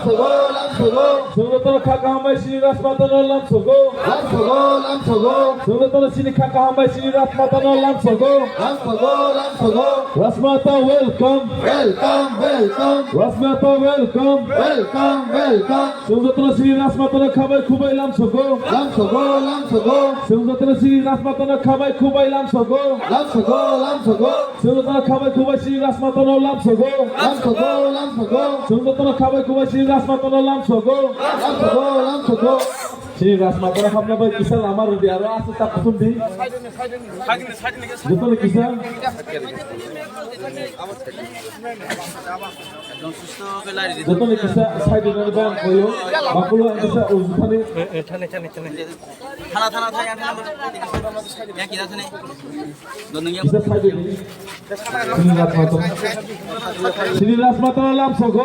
람서고 람서고 성도토노 카카하마이 시니 라스마타노 람서고 람서고 람서고 성도토노 시니 카카하마이 시니 라스마타노 람서고 람서고 람서고 라스마타 웰컴 웰컴 웰컴 라스마타 웰컴 웰컴 웰컴 성도토노 시니 라스마타노 카바이 쿠바이 람서고 람서고 람서고 성도토노 시니 라스마타노 카바이 쿠바이 람서고 람서고 람서고 성도토노 카바이 쿠바이 시니 라스마타노 람서고 람서고 람서고 성도토노 카바이 쿠바이 시니 라스마타노 람서고 람서고 람서고 시니 라스마타노 함나바이 기사 라마르 디아로 아스 딱 푸순디 저토노 기사 저토노 기사 사이드는 반 거요 마콜로 기사 우즈파니 थाना थाना था यहाँ किधर था नहीं दोनों ये 기사 사이드니 시니 라스마타노 람서고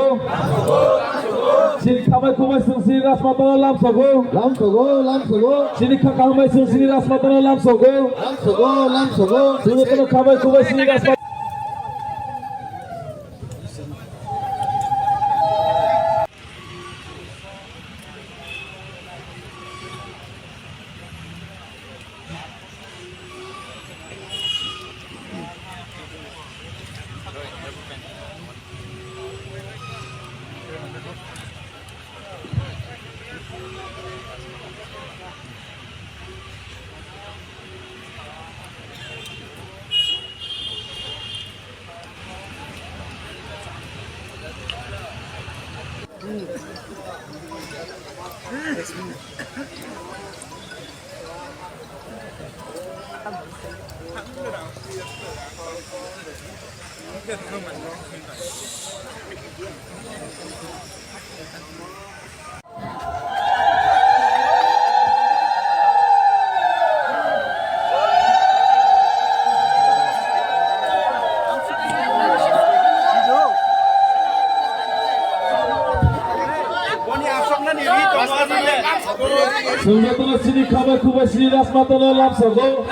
시니 카바이 쿠바이 시니 라스마타노 람서고 람서고 람서고 시니 카카하마이 시니 라스마타노 람서고 람서고 람서고 성도토노 카바이 쿠바이 시니 라스마 성도토노 시니 카바이 쿠바이 시니 라스마타노 람서고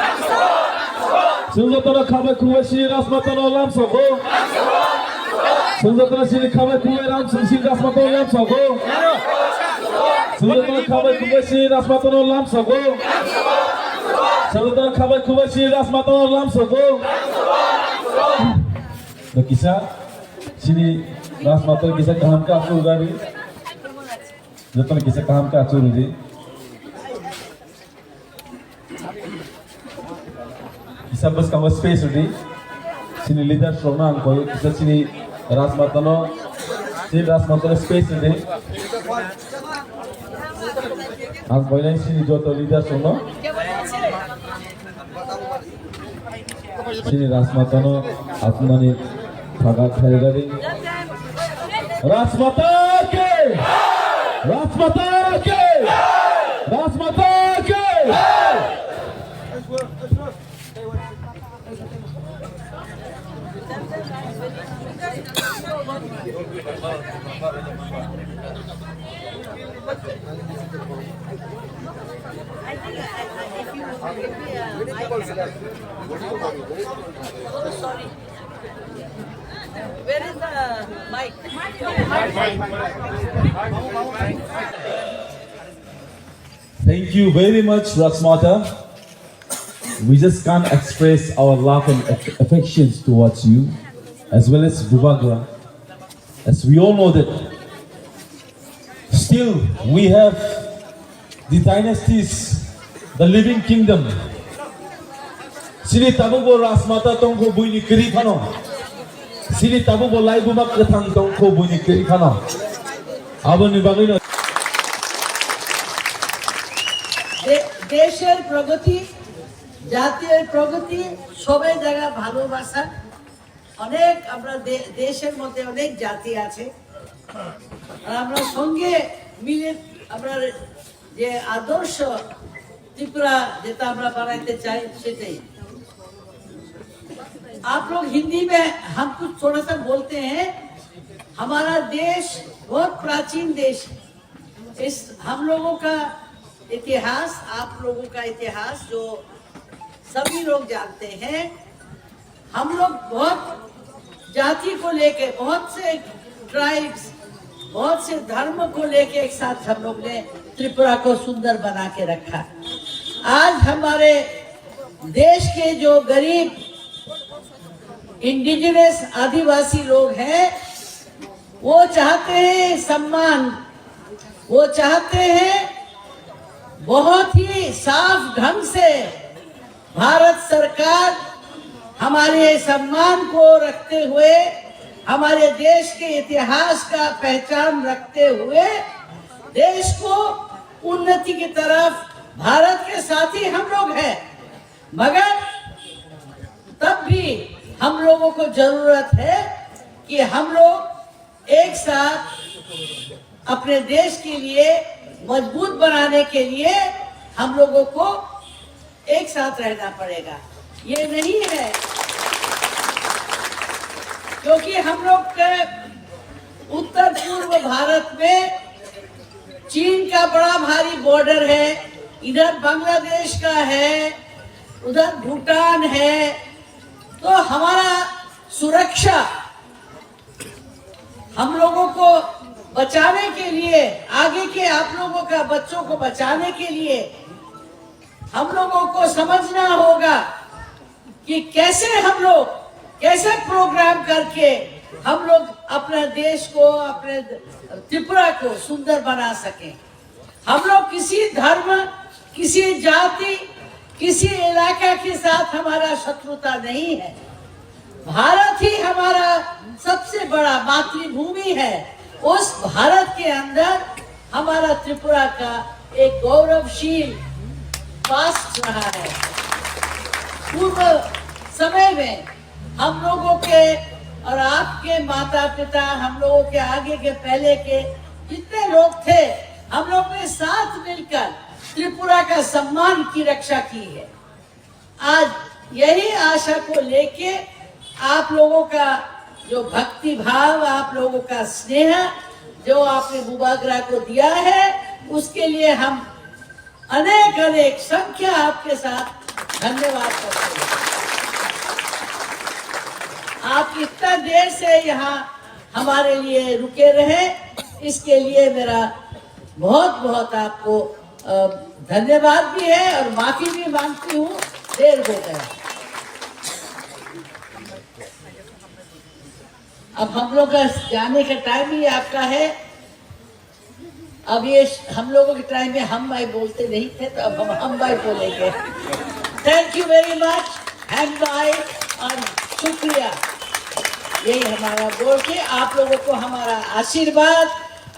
성도토노 카바이 쿠바이 시니 라스마타노 람서고 성도토노 시니 카바이 쿠바이 람서 시니 라스마타노 람서고 성도토노 카바이 쿠바이 시니 라스마타노 람서고 성도토노 카바이 쿠바이 시니 라스마타노 람서고 너 기사 시니 라스마타노 기사 kaham ka atur gari जतन किसे काम का अचूर जी किसा बस कम स्पेस उड़ी सिनी लीडर सोना अंको किसा सिनी रासमातनो स्पेस उड़ी अंको नहीं सिनी जो तो लीडर सोना सिनी रासमातनो अपना ने भागा खेल गई रासमाता के रासमाता के रासमाता के Sorry. Where is the mic? Thank you very much, Rasmata. We just can't express our love and affections towards you, as well as Bhubagra. As we all know that still we have the dynasties, the living kingdom. Sini tabubo Rasmata tongko buini kiri kano. Sini tabubo lai bumak ketang tongko buini kiri kano. Abani bagino. দেশের প্রগতি জাতীয় প্রগতি সবাই জায়গা ভালোবাসা অনেক আমরা দেশের মধ্যে অনেক জাতি আছে আর আমরা সঙ্গে মিলে আমরা যে আদর্শ ত্রিপুরা যেটা আমরা বানাইতে চাই সেটাই आप लोग हिंदी में हम कुछ थोड़ा सा बोलते हैं हमारा देश बहुत प्राचीन देश इस हम लोगों का इतिहास आप लोगों का इतिहास जो सभी लोग जानते हैं हम लोग बहुत जाति को लेके बहुत से ट्राइब्स बहुत से धर्म को लेके एक साथ हम लोग ने त्रिपुरा को सुंदर बना के रखा। आज हमारे देश के जो गरीब इंडिजिनस आदिवासी लोग हैं, वो चाहते हैं सम्मान, वो चाहते हैं बहुत ही साफ ढंग से भारत सरकार हमारे सम्मान को रखते हुए, हमारे देश के इतिहास का पहचान रखते हुए देश को उन्नति की तरफ, भारत के साथ ही हम लोग हैं, मगर तब भी हम लोगों को जरूरत है कि हम लोग एक साथ अपने देश के लिए मजबूत बनाने के लिए हम लोगों को एक साथ रहना पड़ेगा। ये नहीं है क्योंकि हम लोग के उत्तर पूर्व भारत में चीन का बड़ा भारी बॉर्डर है, इधर बांग्लादेश का है, उधर भूटान है, तो हमारा सुरक्षा हम लोगों को बचाने के लिए, आगे के आप लोगों का बच्चों को बचाने के लिए हम लोगों को समझना होगा कि कैसे प्रोग्राम करके हम लोग अपने देश को, अपने त्रिपुरा को सुंदर बना सकें। हम लोग किसी धर्म, किसी जाति, किसी इलाका के साथ हमारा शत्रुता नहीं है। भारत ही हमारा सबसे बड़ा मातृभूमि है। उस भारत के अंदर हमारा त्रिपुरा का एक गौरवशील पास्ट रहा है। पूर्व समय में हम लोगों के और आपके माता पिता, हम लोगों के आगे के पहले के जितने लोग थे, हम लोग ने साथ मिलकर त्रिपुरा का सम्मान की रक्षा की है। आज यही आशा को लेके आप लोगों का जो भक्ति भाव, आप लोगों का स्नेह जो आपने बुबागरा को दिया है, उसके लिए हम अनेक संख्या आपके साथ धन्यवाद करते हैं। आप इतना देर से यहाँ हमारे लिए रुके रहे, इसके लिए मेरा बहुत आपको धन्यवाद भी है और माफी भी मांगती हूँ, देर हो गया। अब हम लोग का जाने का टाइम ही आपका है। अब ये हम लोगों के टाइम में हम भाई बोलते नहीं थे, तो अब हम भाई बोलेंगे। थैंक यू वेरी मच, हम भाई, और शुक्रिया। यही हमारा बोल के आप लोगों को हमारा आशीर्वाद,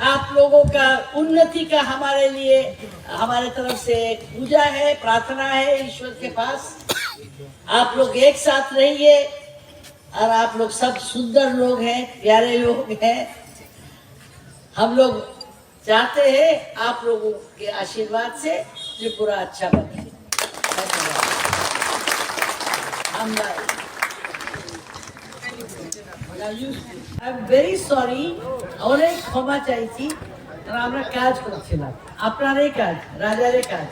आप लोगों का उन्नति का हमारे लिए, हमारे तरफ से पूजा है, प्रार्थना है ईश्वर के पास। आप लोग एक साथ रहिए और आप लोग सब सुंदर लोग हैं, प्यारे लोग हैं। हम लोग चाहते हैं आप लोगों के आशीर्वाद से त्रिपुरा अच्छा बने। आई एम वेरी सॉरी, অনেক ক্ষমা চাইছি, আমরা কাজ করছিলাম, আপনারই কাজ, রাজারই কাজ।